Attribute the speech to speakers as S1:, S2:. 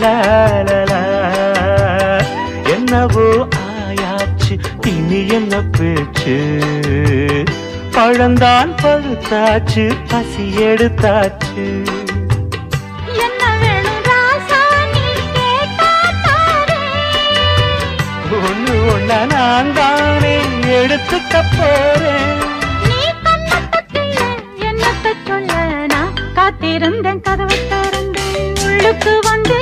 S1: லாலலா. என்னவோ ஆயாச்சு இனி என்ன பேச்சு, பழந்தான் பழுத்தாச்சு பசி எடுத்தாச்சு.
S2: என்ன வேணும் ராசா நீ கேட்டா
S1: ஒண்ணு ஒண்ணா நான் தானே எடுத்துக்க போறேன்.
S2: நீ கண்ணத்துல என்னத்த சொல்ல நான் காத்திருந்தேன், கதவை திறந்தேன், உள்ளுக்கு வந்து